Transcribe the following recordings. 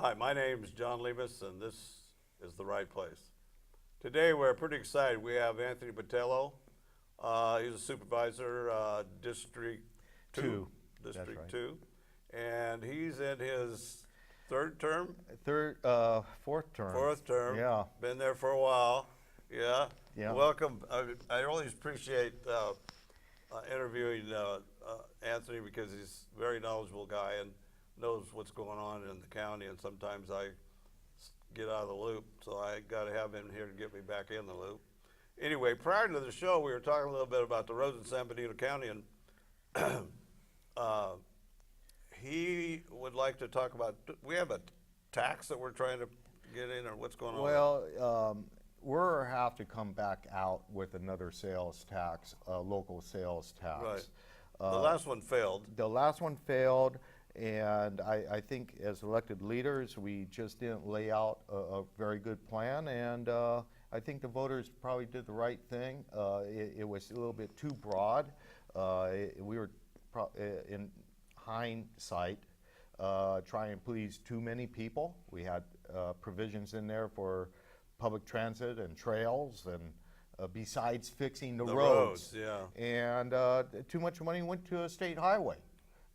Hi, my name is John Lemus, and this is the right place. Today, we're pretty excited. We have Anthony Botello. He's a supervisor, District Two, Two, that's District right. Two, and he's in his third term, Fourth term. fourth term. Yeah, Been there for a while. Yeah. yeah. Welcome. I always appreciate interviewing Anthony because he's a very knowledgeable guy and knows what's going on in the county. And sometimes I get out of the loop, so I got to have him here to get me back in the loop. Anyway, prior to the show, we were talking a little bit about the roads in San Benito County, and uh, he would like to talk about. We have a tax that we're trying to get in, or what's going on? Well, we're have to come back out with another sales tax, local sales tax. Right. The last one failed. The last one failed, and I think as elected leaders, we just didn't lay out a very good plan, and I think the voters probably did the right thing. It was a little bit too broad. We were, in hindsight, trying to please too many people. We had provisions in there for public transit and trails, and besides fixing the roads. Yeah. And too much money went to a state highway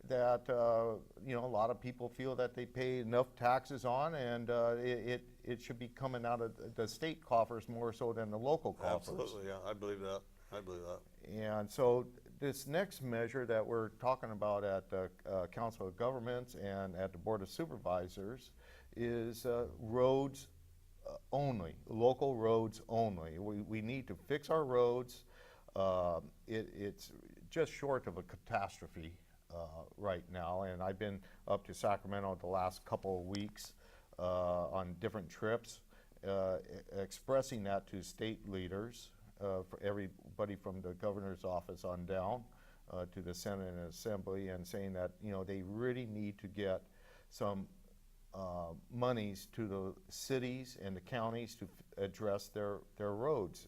that a lot of people feel that they pay enough taxes on, and it should be coming out of the state coffers more so than the local coffers. Absolutely, yeah, I believe that. I believe that. And so this next measure that we're talking about at the Council of Governments and at the Board of Supervisors is roads only, local roads only. We need to fix our roads. It's just short of a catastrophe right now, and I've been up to Sacramento the last couple of weeks on different trips, expressing that to state leaders, for everybody from the governor's office on down to the Senate and Assembly, and saying that they really need to get some monies to the cities and the counties to address their roads.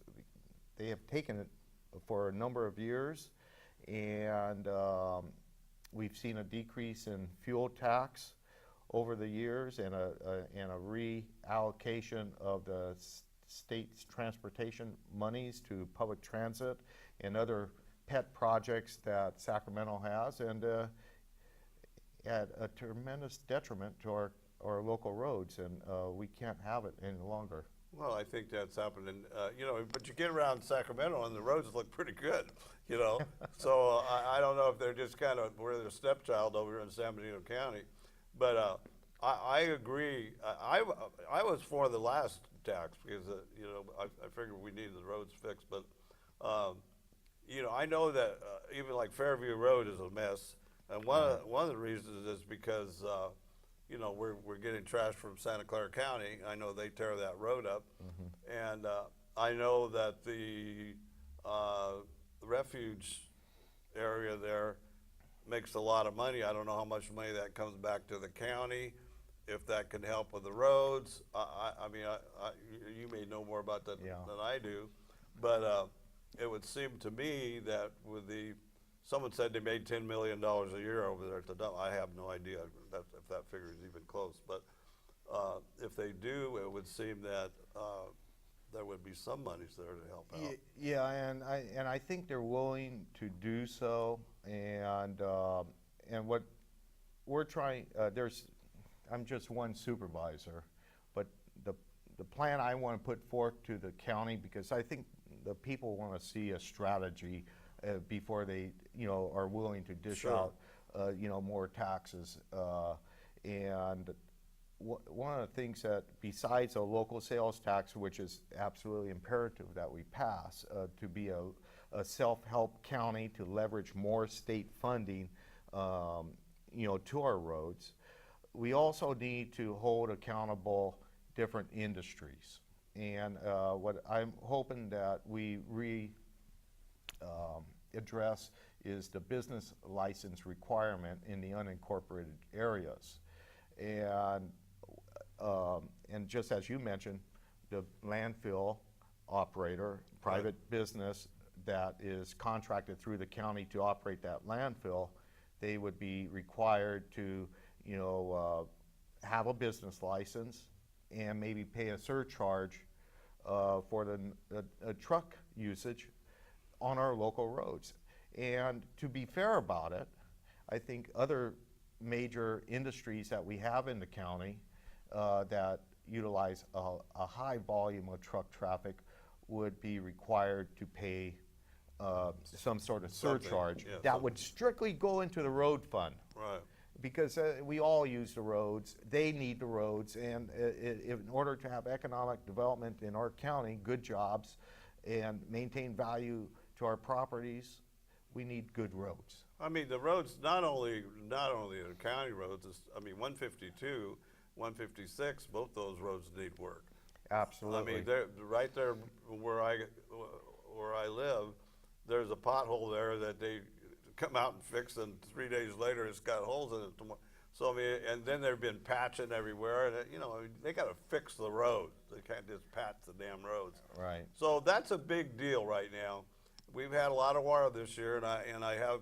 They have taken it for a number of years, and we've seen a decrease in fuel tax over the years, and a reallocation of the state's transportation monies to public transit and other pet projects that Sacramento has, and at a tremendous detriment to our local roads, and we can't have it any longer. Well, I think that's happening, but you get around Sacramento and the roads look pretty good, So I don't know if they're just kind of, we're their stepchild over here in San Benito County. But I agree. I was for the last tax because, I figured we needed the roads fixed. But, I know that even like Fairview Road is a mess. And one of the reasons is because, we're getting trash from Santa Clara County. I know they tear that road up. And I know that the refuge area there makes a lot of money. I don't know how much money that comes back to the county, if that can help with the roads. You may know more about that than I do, but it would seem to me that someone said they made $10 million a year over there at the dump. I have no idea if that figure is even close, but if they do, it would seem that there would be some monies there to help out. Yeah, and I think they're willing to do so, and what we're trying, I'm just one supervisor, but the plan I want to put forth to the county, because I think the people want to see a strategy before they are willing to dish out more taxes, and one of the things that, besides a local sales tax, which is absolutely imperative that we pass, to be a self-help county, to leverage more state funding to our roads, we also need to hold accountable different industries. And what I'm hoping that we address is the business license requirement in the unincorporated areas. And just as you mentioned, the landfill operator, private business that is contracted through the county to operate that landfill, they would be required to, have a business license and maybe pay a surcharge for the truck usage on our local roads. And to be fair about it, I think other major industries that we have in the county that utilize a high volume of truck traffic would be required to pay some sort of Something, surcharge yeah, that something. would strictly go into the road fund. Right. Because we all use the roads, they need the roads, and in order to have economic development in our county, good jobs, and maintain value to our properties, we need good roads. I mean, the roads, not only the county roads, I mean, 152, 156, both those roads need work. Absolutely. I mean, they're right there where I live, there's a pothole there that they come out and fix, and 3 days later it's got holes in it. So I mean, and then they've been patching everywhere, and you know, they got to fix the road. They can't just patch the damn roads. Right. So that's a big deal right now. We've had a lot of water this year, and I have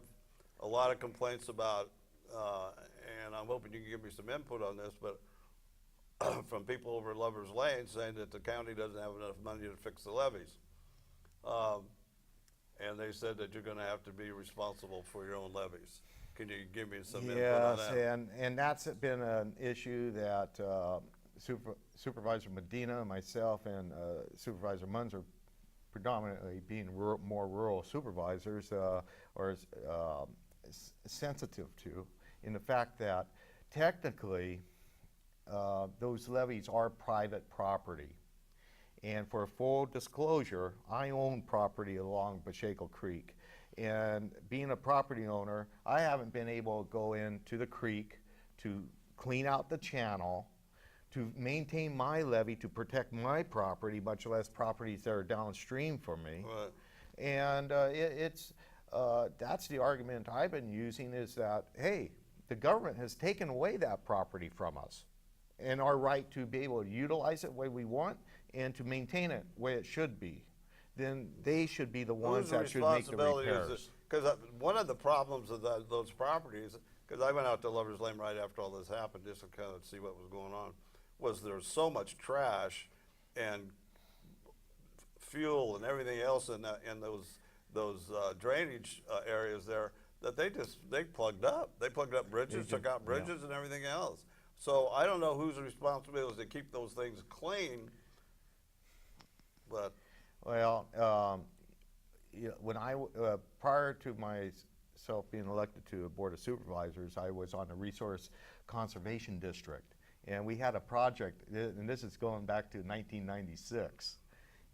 a lot of complaints about, and I'm hoping you can give me some input on this, but from people over at Lover's Lane saying that the county doesn't have enough money to fix the levees. And they said that you're gonna have to be responsible for your own levies. Can you give me some input on Yes, that? and that's been an issue that Supervisor Medina, myself, and Supervisor Munzer, predominantly being more rural supervisors, are sensitive to, in the fact that technically those levees are private property. And for full disclosure, I own property along Pacheco Creek. And being a property owner, I haven't been able to go into the creek to clean out the channel, to maintain my levee, to protect my property, much less properties that are downstream from me. Right. And that's the argument I've been using, is that, hey, the government has taken away that property from us, and our right to be able to utilize it the way we want and to maintain it the way it should be. Then they should be the ones that should make the repairs. Because one of the problems of those properties, because I went out to Lover's Lane right after all this happened just to kind of see what was going on, was there's so much trash and fuel and everything else in those drainage areas there that they plugged up. They plugged up bridges, took out bridges, and everything else. So I don't know whose responsibility is to keep those things clean, but. Well, when prior to myself being elected to the Board of Supervisors, I was on the Resource Conservation District. And we had a project, and this is going back to 1996.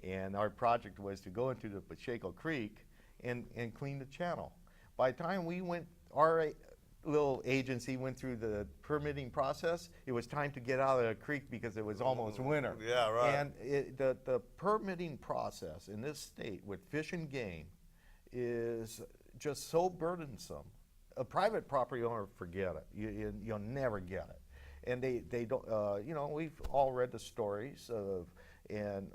And our project was to go into the Pacheco Creek and clean the channel. By the time we went, our little agency went through the permitting process, it was time to get out of the creek because it was almost winter. Yeah, right. And the permitting process in this state with Fish and Game is just so burdensome. A private property owner, forget it. You'll never get it. And they don't, you know, we've all read the stories of, and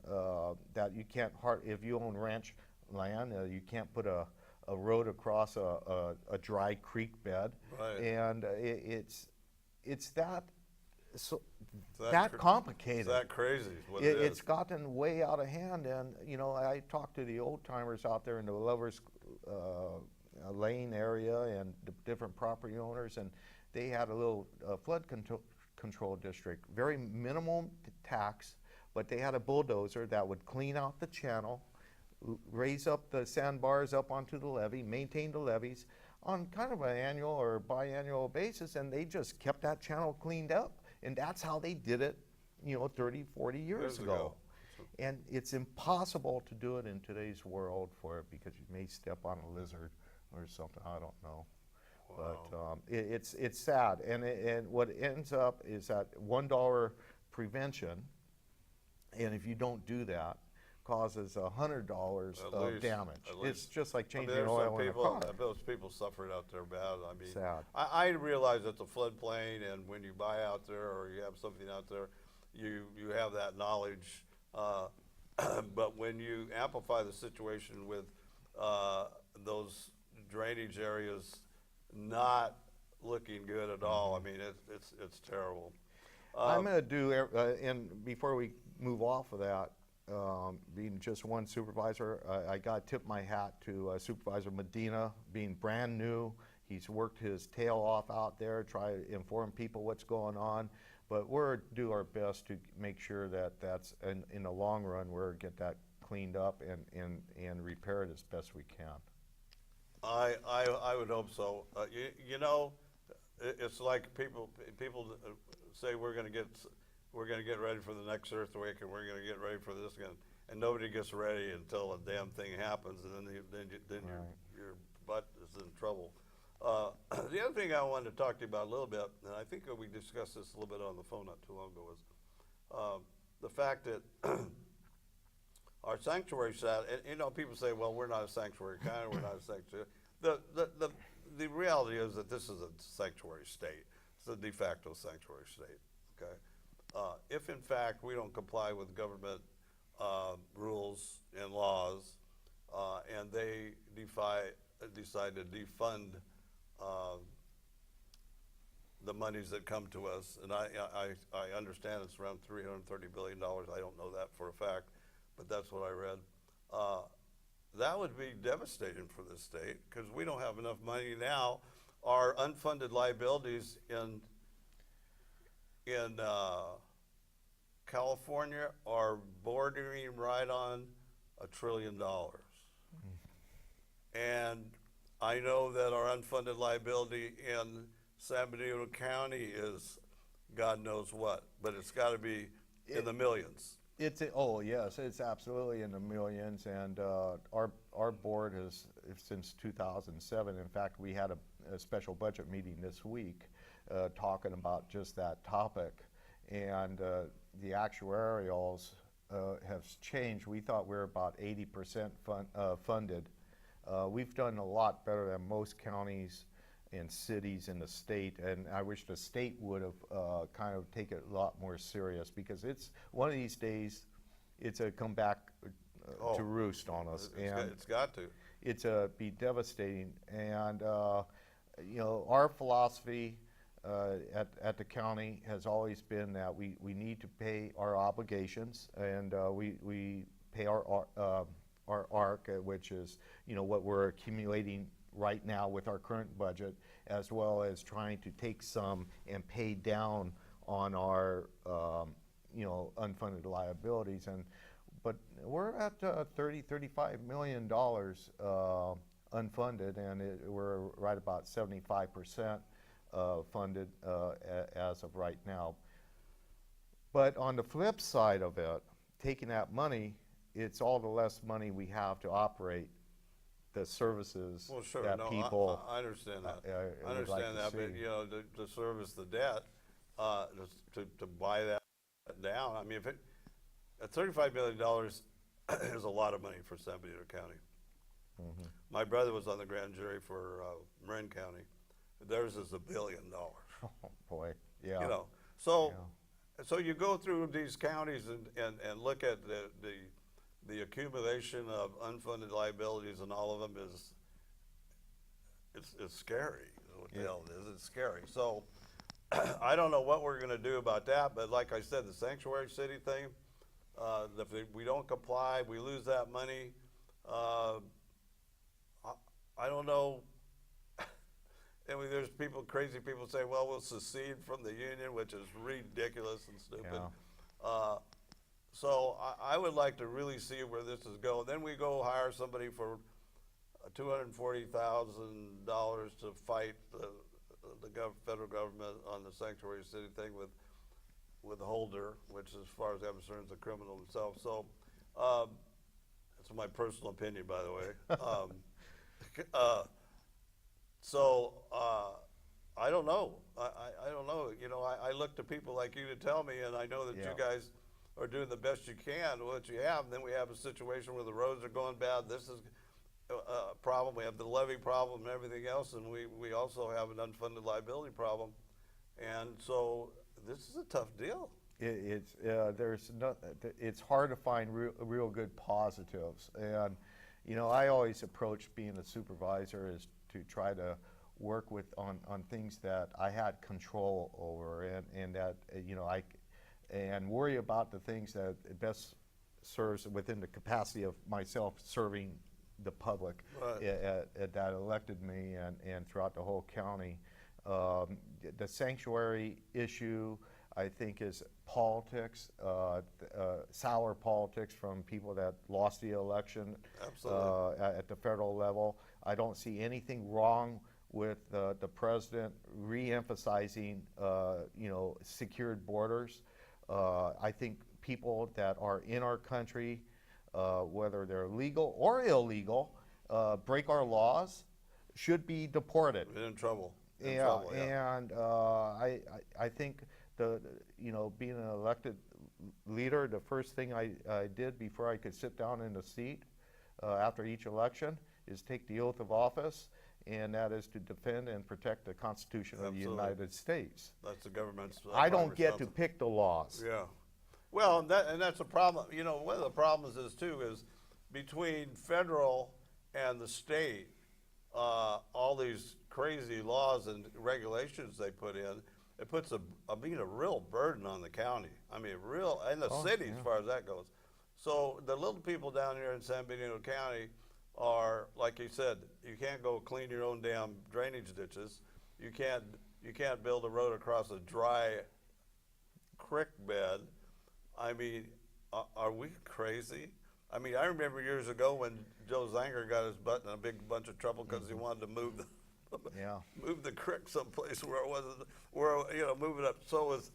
that you can't, if you own ranch land, you can't put a road across a dry creek bed. Right. And it's that, so that complicated. It's that crazy is what It's gotten way out of hand, and you know, I talked to the old timers out there in the Lovers Lane area and the different property owners, and they had a little flood control district, very minimal tax, but they had a bulldozer that would clean out the channel, raise up the sandbars up onto the levee, maintain the levees on kind of an annual or biannual basis, and they just kept that channel cleaned up. And that's how they did it, you know, 30, 40 years ago. And it's impossible to do it in today's world for it, because you may step on a lizard or something, I don't know. Wow. But it's sad, and what ends up is that $1 prevention, and if you don't do that, causes $100 of damage. It's just like changing oil in a car. Those people suffered out there bad. I mean, Sad. I realize it's a floodplain, and when you buy out there or you have something out there, you have that knowledge. But when you amplify the situation with those drainage areas not looking good at all, I mean, it's terrible. I'm going to do, and before we move off of that, being just one supervisor, I got to tip my hat to Supervisor Medina, being brand new. He's worked his tail off out there, try to inform people what's going on. But we're do our best to make sure that that's, in the long run, we're get that cleaned up and repaired as best we can. I would hope so. You know, it's like people say we're going to get ready for the next earthquake, and we're going to get ready for this again, and nobody gets ready until a damn thing happens, and then your butt is in trouble. The other thing I wanted to talk to you about a little bit, and I think we discussed this a little bit on the phone not too long ago, was the fact that our sanctuary status, and you know, people say, well, we're not a sanctuary county, we're not a sanctuary. The reality is that this is a sanctuary state. It's a de facto sanctuary state, okay? If in fact we don't comply with government rules and laws, and they decide to defund the monies that come to us, and I understand it's around $330 billion. I don't know that for a fact, but that's what I read. That would be devastating for the state because we don't have enough money now. Our unfunded liabilities in California are bordering right on $1 trillion. And I know that our unfunded liability in San Bernardino County is God knows what, but it's got to be in the millions. Oh yes, it's absolutely in the millions, and our board has, since 2007, in fact, we had a special budget meeting this week talking about just that topic, and the actuarials have changed. We thought we were about 80% funded. We've done a lot better than most counties and cities in the state, and I wish the state would have kind of taken it a lot more serious, because it's one of these days it's a come back to roost on us. It's got to. It's be devastating, and you know, our philosophy at the county has always been that we need to pay our obligations, and we pay our ARC, which is, you know, what we're accumulating right now with our current budget, as well as trying to take some and pay down on our you know, unfunded liabilities. But we're at $35 million unfunded, and we're right about 75% funded as of right now. But on the flip side of it, taking that money, it's all the less money we have to operate the services that people. I understand that. I would understand like that, to but see. you know, to service the debt, to buy that down. I mean, if $35 million is a lot of money for San Bernardino County. Mm-hmm. My brother was on the grand jury for Marin County. Theirs is $1 billion. Oh boy, yeah. You know, so you go through these counties and look at the accumulation of unfunded liabilities, and all of them is, it's scary. What the hell it is, it's scary. So I don't know what we're gonna do about that, but like I said, the sanctuary city thing, if we don't comply, we lose that money. I don't know. I mean, there's crazy people say, well, we'll secede from the union, which is ridiculous and stupid. Yeah. So I would like to really see where this is going. Then we go hire somebody for $240,000 to fight the federal government on the sanctuary city thing with Holder, which, as far as I'm concerned, is a criminal himself. So that's my personal opinion, by the way. So I don't know. I don't know. You know, I look to people like you to tell me, and I know that you guys are doing the best you can with what you have. And then we have a situation where the roads are going bad. This is a problem. We have the levy problem and everything else, and we also have an unfunded liability problem. And so this is a tough deal. It's hard to find real good positives, and you know, I always approach being a supervisor is to try to work with on things that I had control over, and that you know and worry about the things that best serves within the capacity of myself serving the public Right. that elected me and throughout the whole county. The sanctuary issue, I think, is politics, sour politics from people that lost the election Absolutely. at the federal level. I don't see anything wrong with the president re-emphasizing, secured borders. I think people that are in our country, whether they're legal or illegal, break our laws, should be deported. In trouble. In Yeah, trouble, yeah. and I think being an elected leader, the first thing I did before I could sit down in the seat after each election is take the oath of office, and that is to defend and protect the Constitution of the Absolutely. United States. That's the government's. I don't primary get to responsibility. pick the laws. Yeah. Well, and that's a problem. You know, one of the problems is too is between federal and the state, all these crazy laws and regulations they put in, it puts a real burden on the county. I mean, and the city yeah. as far as that goes. So the little people down here in San Bernardino County are, like you said, you can't go clean your own damn drainage ditches. You can't build a road across a dry creek bed. I mean, are we crazy? I mean, I remember years ago when Joe Zanger got his butt in a big bunch of trouble because he wanted to move Yeah. move the creek someplace where it wasn't, move it up so it was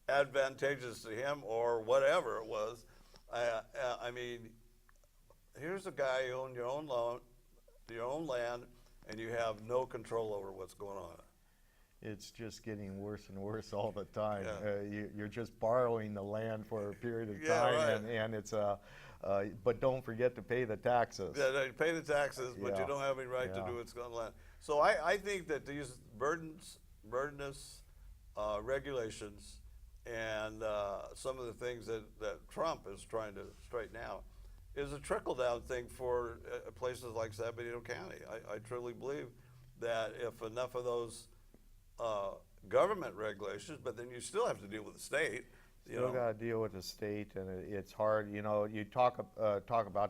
advantageous to him or whatever it was. I mean, here's a guy who owned your own land, and you have no control over what's going on. It's just getting worse and worse all the time. Yeah. You're just borrowing the land for a period of Yeah, time, right. and it's but don't forget to pay the taxes. Yeah, they pay the taxes, but you Yeah. don't have any right to Yeah. do what's on land. So I think that these burdenous regulations and some of the things that Trump is trying to straighten out is a trickle-down thing for places like San Bernardino County. I truly believe that if enough of those government regulations, but then you still have to deal with the state. You Still know. got to deal with the state, and it's hard. You know, you talk about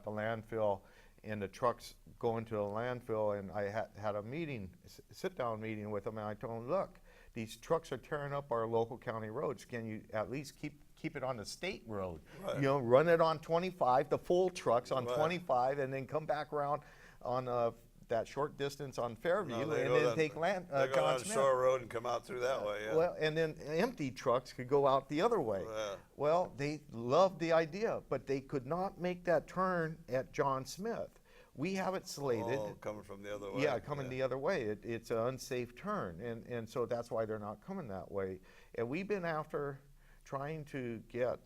the landfill and the trucks going to the landfill, and I had a meeting, sit-down meeting with them, and I told them, look, these trucks are tearing up our local county roads. Can you at least keep it on the state road? Right. You know, run it on 25, the full trucks on Right. 25, and then come back around on that short distance on Fairview, No, and they then go down- take They go John down Smith. Shore Road and come out through that way. Yeah. Well, and then empty trucks could go out the other way. Yeah. Well, they loved the idea, but they could not make that turn at John Smith. We have it slated. Oh, coming from the other way. Yeah, coming the other way. It's an unsafe turn, and so that's why they're not coming that way. And we've been after trying to get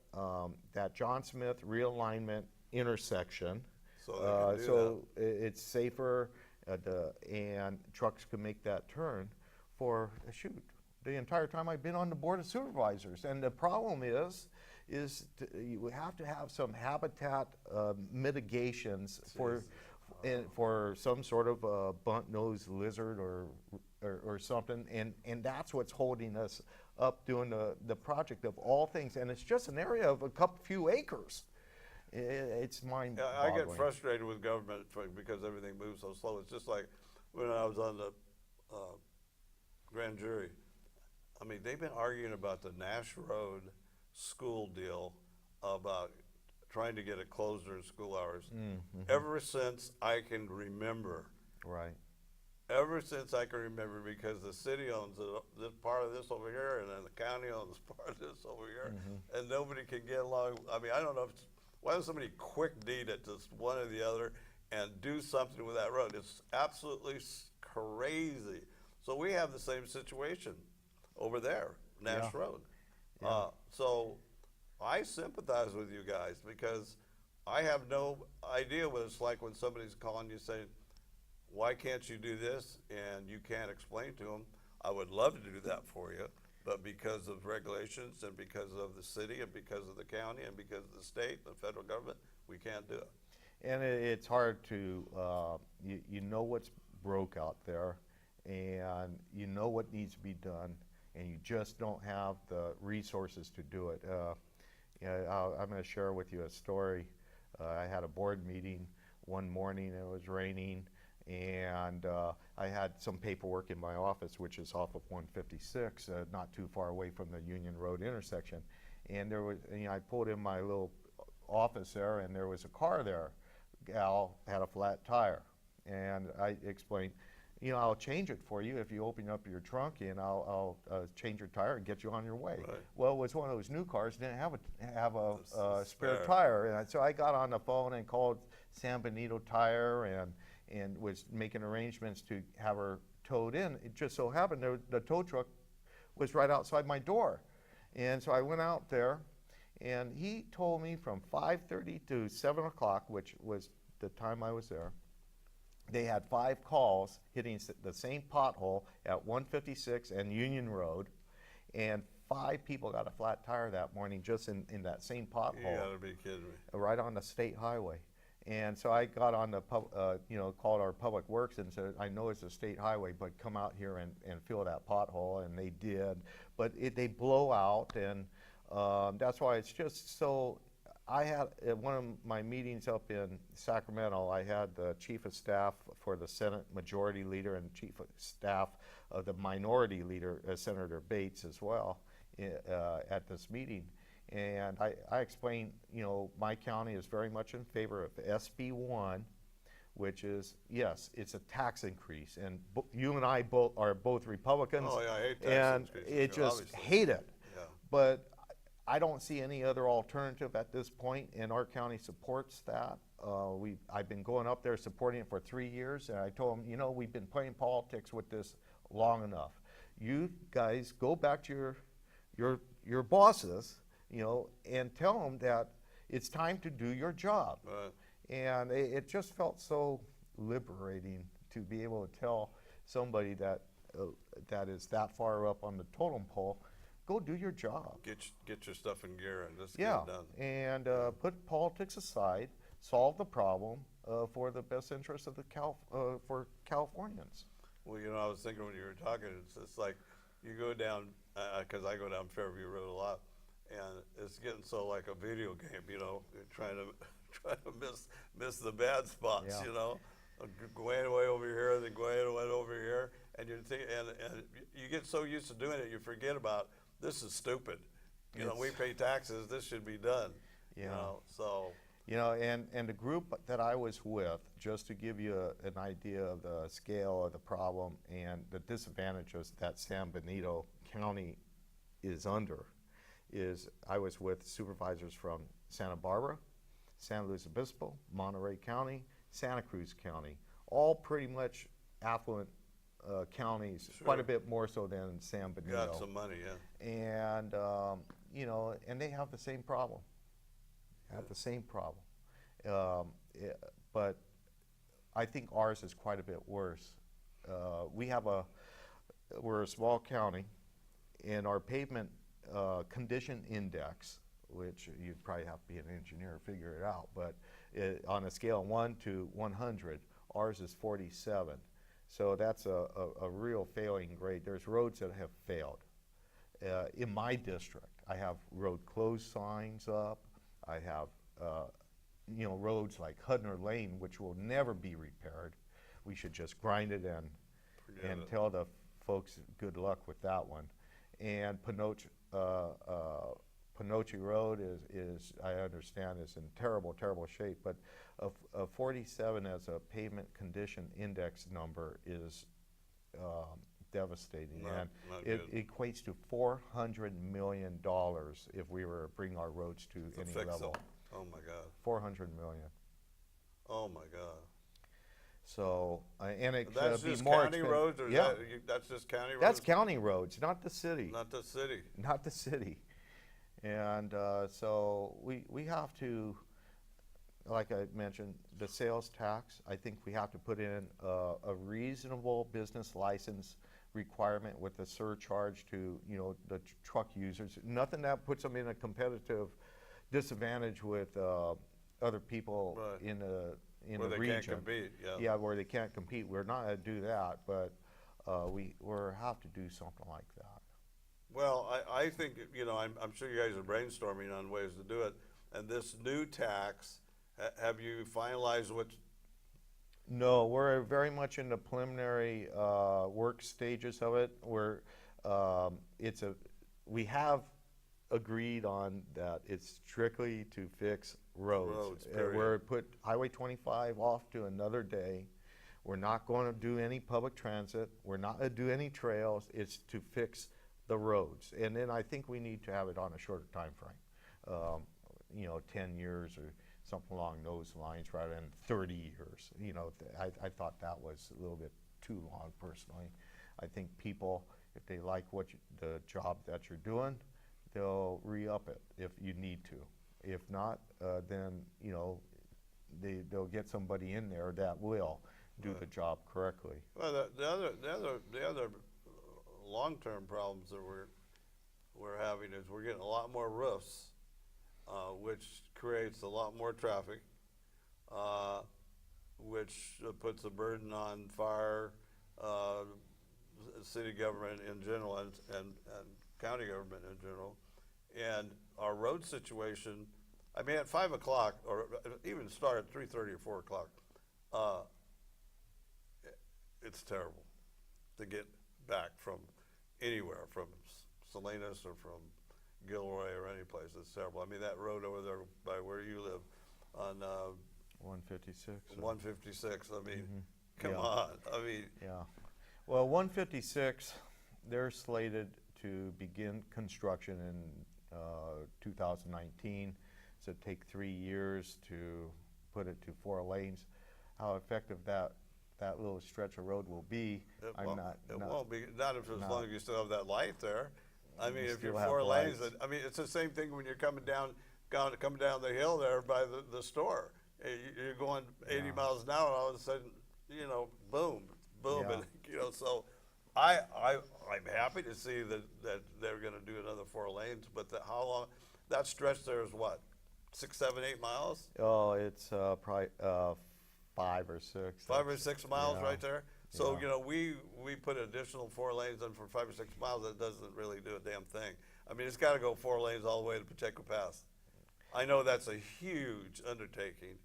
that John Smith realignment intersection, So they can do so it's safer, and trucks can make that turn for the entire time I've been on the Board of Supervisors. And the problem you have to have some habitat mitigations for some sort of bunt-nosed lizard or something, and that's what's holding us up doing the project of all things. And it's just an area of a few acres. It's Yeah, mind-boggling. I get frustrated with government because everything moves so slow. It's just like when I was on the grand jury. I mean, they've been arguing about the Nash Road school deal about trying to get it closed during school hours ever since I can remember. Right. Ever since I can remember, because the city owns this part of this over here, and then the county owns part of this over here, and nobody can get along. I mean, I don't know why doesn't somebody quick deed it to one or the other and do something with that road? It's absolutely crazy. So we have the same situation over there, Nash Yeah. Road. So I sympathize with you guys because I have no idea what it's like when somebody's calling you saying, why can't you do this? And you can't explain to them. I would love to do that for you, but because of regulations and because of the city and because of the county and because of the state, the federal government, we can't do it. And it's hard to, you know what's broke out there, and you know what needs to be done, and you just don't have the resources to do it. Yeah, I'm going to share with you a story. I had a board meeting one morning, it was raining, and I had some paperwork in my office, which is off of 156, not too far away from the Union Road intersection. And there was, I pulled in my little office there, and there was a car there. Gal had a flat tire, and I explained, I'll change it for you if you open up your trunk, and I'll change your tire and get you on your way. Right. Well, it was one of those new cars, didn't have a spare Spare. tire, and so I got on the phone and called San Benito Tire and was making arrangements to have her towed in. It just so happened the tow truck was right outside my door, and so I went out there, and he told me from 5:30 to 7 o'clock, which was the time I was there, they had 5 calls hitting the same pothole at 156 and Union Road, and 5 people got a flat tire that morning just in that same You pothole gotta be kidding me. right on the state highway. And so I got on the, called our Public Works and said, I know it's a state highway, but come out here and fill that pothole, and they did. But they blow out, and that's why it's just so. I had, at one of my meetings up in Sacramento, I had the Chief of Staff for the Senate Majority Leader and Chief of Staff of the Minority Leader, Senator Bates, as well, at this meeting. And I explained, my county is very much in favor of SB 1, which is, yes, it's a tax increase. And you and I are both Republicans. Oh, yeah, I hate tax and increases, it just obviously. hate it. Yeah. But I don't see any other alternative at this point, and our county supports that. I've been going up there supporting it for 3 years, and I told them, we've been playing politics with this long enough. You guys go back to your bosses, and tell them that it's time to do your job. Right. And it just felt so liberating to be able to tell somebody that is that far up on the totem pole, go do your job. Get your stuff in gear and just Yeah, get it done. and put politics aside, solve the problem for the best interest of for Californians. Well, I was thinking when you were talking, it's like you go down, because I go down Fairview Road a lot, and it's getting so like a video game, you're trying to miss the bad spots, Yeah. Going away over here, then going away over here, and and you get so used to doing it, you forget about this is stupid. We pay taxes. This should be done. Yeah. So. And the group that I was with, just to give you an idea of the scale of the problem and the disadvantages that San Benito County is under, is I was with supervisors from Santa Barbara, San Luis Obispo, Monterey County, Santa Cruz County, all pretty much affluent counties, Sure. quite a bit more so than San Benito. Got some money, yeah. And and they have the same problem. But I think ours is quite a bit worse. We're a small county, and our pavement condition index, which you'd probably have to be an engineer to figure it out, but on a scale of 1 to 100, ours is 47. So that's a real failing grade. There's roads that have failed. In my district, I have road closed signs up. I have roads like Hudner Lane, which will never be repaired. We should just grind it and Forget it. tell the folks good luck with that one. And Panoche Road is I understand is in terrible shape, but a 47 as a pavement condition index number is devastating, Not and good. it equates to $400 million if we were to bring our roads to any fix level. them. Oh my God. 400 million. Oh my God. So and it That's be just more county expen- roads, or yeah, that's just county roads? that's county roads, not the city. Not the city. Not the city. And so we have to, like I mentioned, the sales tax, I think we have to put in a reasonable business license requirement with a surcharge to the truck users. Nothing that puts them in a competitive disadvantage with other people Right. in the Where they region. can't compete, yeah. Yeah, where they can't compete. We're not going to do that, but we're have to do something like that. Well, I think, you know, I'm sure you guys are brainstorming on ways to do it. And this new tax, have you finalized what? No, we're very much in the preliminary work stages of it. We have agreed on that it's strictly to fix roads. Roads, period. We're put Highway 25 off to another day. We're not going to do any public transit. We're not going to do any trails. It's to fix the roads. And then I think we need to have it on a shorter time frame. 10 years or something along those lines rather than 30 years. I thought that was a little bit too long personally. I think people, if they like the job that you're doing, they'll re-up it if you need to. If not, then they'll get somebody in there that will do the job correctly. Well, the other long-term problems that we're having is we're getting a lot more roofs, which creates a lot more traffic, which puts a burden on fire, city government in general, and county government in general. And our road situation, I mean, at 5 o'clock, or even start at 3:30 or 4 o'clock, it's terrible to get back from anywhere, from Salinas or from Gilroy or any place. It's terrible. I mean, that road over there by where you live on 156. 156, I mean, come Yeah. on. I mean, Yeah. Well, 156, they're slated to begin construction in 2019. So it'd take 3 years to put it to 4 lanes. How effective that little stretch of road will be, it I'm won't, not. it won't be, not if as not- long as you still have that light there. I mean, You if you're still have 4 lanes, lights. I mean, it's the same thing when you're coming down the hill there by the store. You're going 80 Yeah. miles an hour, all of a sudden, boom, boom, Yeah. and so I'm happy to see that they're going to do another 4 lanes, but how long? That stretch there is what, 6, 7, 8 miles? Oh, it's probably 5 or 6. 5 or 6 miles Yeah. right there. So Yeah. we put additional 4 lanes in for 5 or 6 miles. That doesn't really do a damn thing. I mean, it's got to go 4 lanes all the way to Pacheco Pass. I know that's a huge undertaking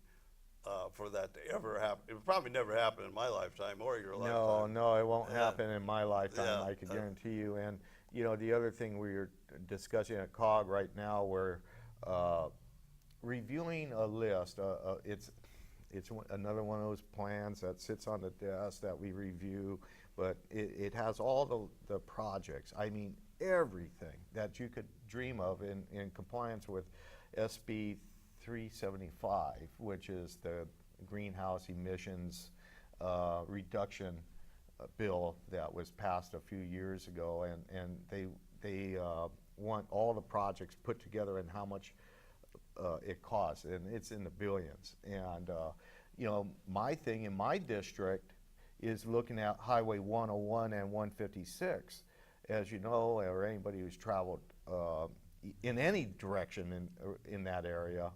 for that to ever happen. It would probably never happen in my lifetime or your lifetime. No, it won't Yeah. happen in my lifetime, Yeah. I can guarantee you. And, the other thing we're discussing at COG right now, we're reviewing a list. It's another one of those plans that sits on the desk that we review, but it has all the projects. I mean, everything that you could dream of in compliance with SB 375, which is the greenhouse emissions reduction bill that was passed a few years ago, and they want all the projects put together and how much it costs, and it's in the billions. And my thing in my district is looking at Highway 101 and 156. As you know, or anybody who's traveled in any direction in that area,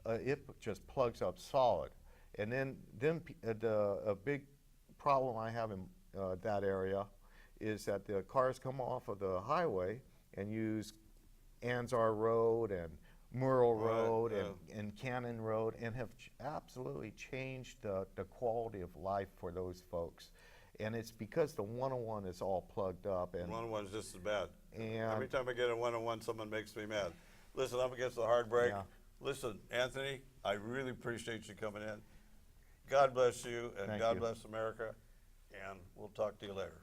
it just plugs up solid. And then a big problem I have in that area is that the cars come off of the highway and use Anzar Road and Merle Right, Road yeah. and Cannon Road, and have absolutely changed the quality of life for those folks. And it's because the 101 is all plugged up. And 101's just as bad. And- Every time I get a 101, someone makes me mad. Listen, I'm against the hard break. Yeah. Listen, Anthony, I really appreciate you coming in. God bless you, and Thank God you. bless America, and we'll talk to you later.